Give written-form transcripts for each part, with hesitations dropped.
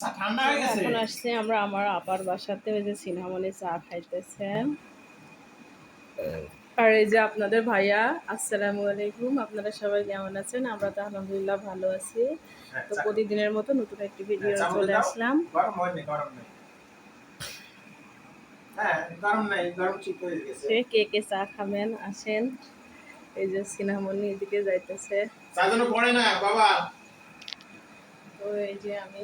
এখন আসছে আমরা আমার আপার বাসাতে, ওই যে সিনহামণি চা খাইতেছে। আর এই যে আপনাদের ভাইয়া, আসসালামু আলাইকুম। আপনারা সবাই কেমন আছেন? আমরা তো আলহামদুলিল্লাহ ভালো আছি। তো প্রতিদিনের মতো নতুন একটি ভিডিও চলে আসলাম। কে কে চা খাবেন আসেন। এই যে সিনহামণি এদিকে যাইতেছে। তো এই যে আমি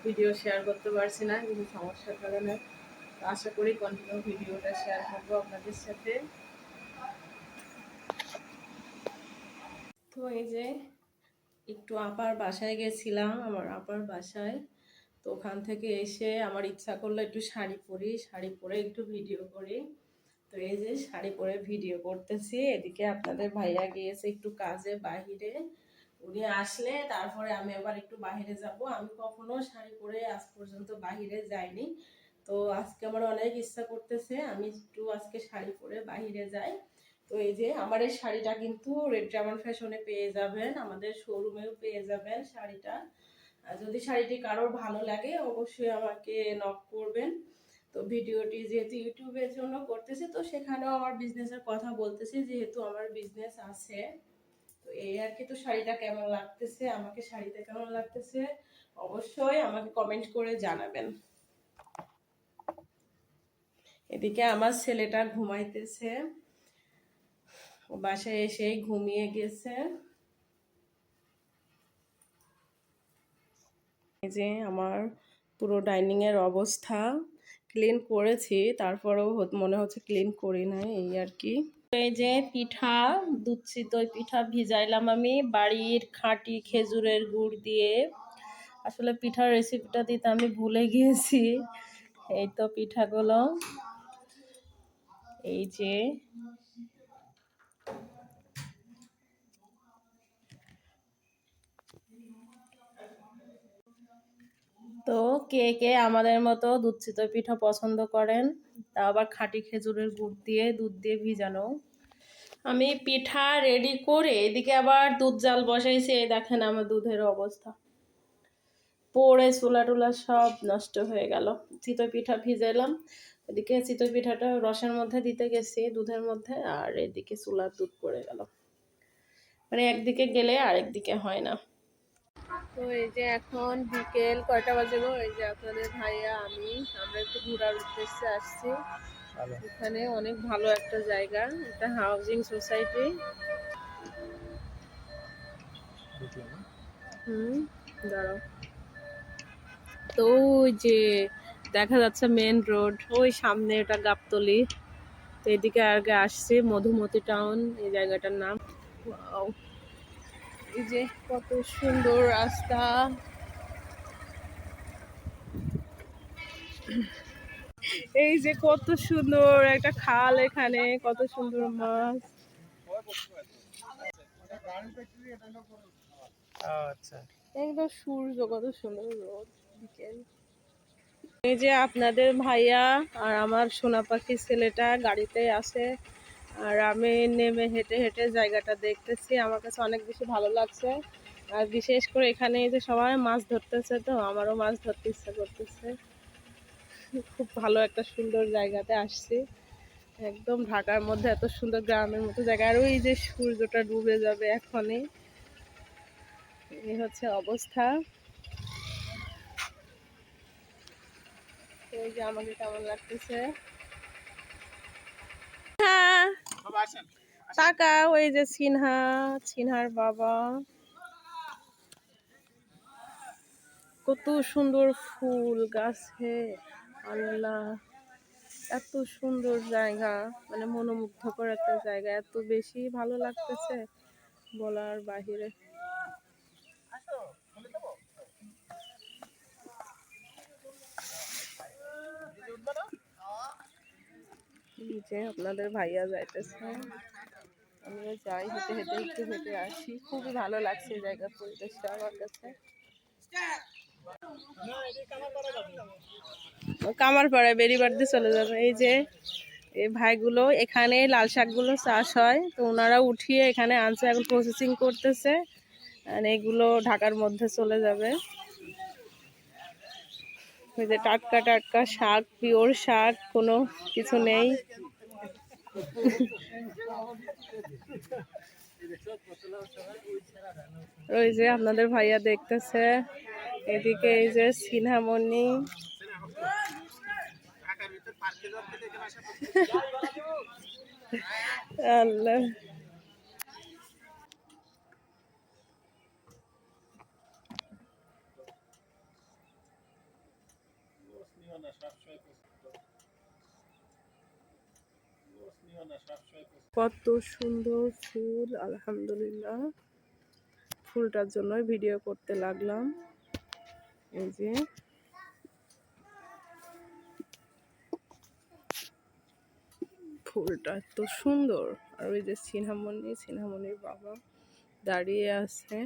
ভিডিও শেয়ার করতে পারছি না কিছু সমস্যার কারণে। আশা করি কন্টিনিউ ভিডিওটা শেয়ার করবো আপনাদের সাথে। তো এই যে একটু আপার বাসায় গেছিলাম, আমার আপার বাসায়। তো ওখান থেকে এসে আমার ইচ্ছা করলো একটু শাড়ি পরি, শাড়ি পরে একটু ভিডিও করি। তো এই যে শাড়ি পরে ভিডিও করতেছি। এদিকে আপনাদের ভাইয়া গিয়েছে একটু কাজে বাহিরে, উনি আসলে তারপরে আমি আবার একটু বাহিরে যাব। আমি কখনো শাড়ি পরে আজ পর্যন্ত বাহিরে যাইনি, তো আজকে আমার অনেক ইচ্ছা করতেছে আমি একটু আজকে শাড়ি পরে বাহিরে যাই। তো এই যে আমার এই শাড়িটা কিন্তু রেড ডায়মন্ড ফ্যাশনে পেয়ে যাবেন, আমাদের শোরুমেও পেয়ে যাবেন শাড়িটা। আর যদি শাড়িটি কারোর ভালো লাগে অবশ্যই আমাকে নক করবেন। তো ভিডিওটি যেহেতু ইউটিউবের জন্য করতেছি, তো সেখানেও আমার বিজনেসের কথা বলতেছি, যেহেতু আমার বিজনেস আছে। তো এই আর কি। তো শাড়িটা কেমন লাগতেছে, আমাকে শাড়িতে কেমন লাগতেছে অবশ্যই আমাকে কমেন্ট করে জানাবেন। এদিকে আমার ছেলেটা ঘুমাইতেছে, ও বাসায় এসে ঘুমিয়ে গেছে। এই যে আমার পুরো ডাইনিং এর অবস্থা, ক্লিন করেছি তারপরেও মনে হচ্ছে ক্লিন করি নাই, এই আর কি। এই যে পিঠা, দুধ চিতই পিঠা ভিজাইলাম আমি বাড়ির খাঁটি খেজুরের গুড় দিয়ে। আসলে পিঠার রেসিপিটা দিতে আমি ভুলে গিয়েছি। এই তো পিঠাগুলো, এই যে তো কে কে আমাদের মতো দুধ চিতই পিঠা পছন্দ করেন, তা আবার খাঁটি খেজুরের গুড় দিয়ে দুধ দিয়ে ভিজানো। আমি পিঠা রেডি করে এদিকে আবার দুধ জাল বসাইছি। এই দেখেন আমার দুধের অবস্থা, পড়ে চুলা টুলা সব নষ্ট হয়ে গেল। চিতই পিঠা ভিজাইলাম, এদিকে চিতই পিঠাটা রসের মধ্যে দিতে গেছি দুধের মধ্যে, আর এদিকে চুলার দুধ পড়ে গেল, মানে একদিকে গেলে আরেকদিকে হয় না। তো এই যে এখন বিকেল কয়টা বাজে গো, এই যে আপনাদের ভাইয়া আমি আমরা একটু ঘোরার উদ্দেশ্যে আসছি। এখানে অনেক ভালো একটা জায়গা, একটা হাউজিং সোসাইটি। দাঁড়াও। তো ওই যে দেখা যাচ্ছে মেন রোড, ওই সামনে এটা গাবতলি। তো এদিকে আগে আসছে মধুমতি টাউন, এই জায়গাটার নাম। ওয়াও, এই যে কত সুন্দর রাস্তা, এই যে কত সুন্দর একটা খাল, এখানে কত সুন্দর মাছ। আচ্ছা, একদম সূর্য, কত সুন্দর রোদ বিকেল। এই যে আপনাদের ভাইয়া আর আমার সোনা পাখি ছেলেটা গাড়িতে আছে, আর আমি নেমে হেঁটে হেঁটে জায়গাটা দেখতেছি। আমার কাছে অনেক বেশি ভালো লাগছে, আর বিশেষ করে এখানে এই যে সবাই মাছ ধরতেছে, তো আমারও মাছ ধরতে ইচ্ছা করতেছে। খুব ভালো একটা সুন্দর জায়গাতে আসছি, একদম ঢাকার মধ্যে এত সুন্দর গ্রামের মতো জায়গা। আর ওই যে সূর্যটা ডুবে যাবে এখনই, এই হচ্ছে অবস্থা। এই যে আমাকে কেমন লাগতেছে টাকা, ওই যে সিনহার বাবা, কত সুন্দর ফুল গাছে, আল্লাহ এত সুন্দর জায়গা, মানে মনোমুগ্ধকর একটা জায়গা, এত বেশি ভালো লাগতেছে বলার বাহিরে। যে আপনাদের ভাইয়া যাইতেছে, আমিও যাই হেঁটে হেঁটে, একটু হেঁটে আসি। খুবই ভালো লাগছে জায়গার পরিবেশটা আমার কাছে। কামারপাড়ায় বেরিবার দিয়ে চলে যাবে। এই যে এই ভাইগুলো, এখানে লাল শাকগুলো চাষ হয়, তো ওনারা উঠিয়ে এখানে আনছে, এখন প্রসেসিং করতেছে, আর এগুলো ঢাকার মধ্যে চলে যাবে। ওই যে টাটকা টাটকা শাক, পিওর শাক, কোনো কিছু নেই। ওই যে আপনাদের ভাইয়া দেখতেছে, এদিকে এই যে সিনহামণি, আল্লাহ। কত সুন্দর ফুল, আলহামদুলিল্লাহ। ফুলটার জন্য ভিডিও করতে লাগলাম। এই যে ফুলটা এত সুন্দর। আর ওই যে সিনহামণি, সিনহামণির বাবা দাঁড়িয়ে আছে।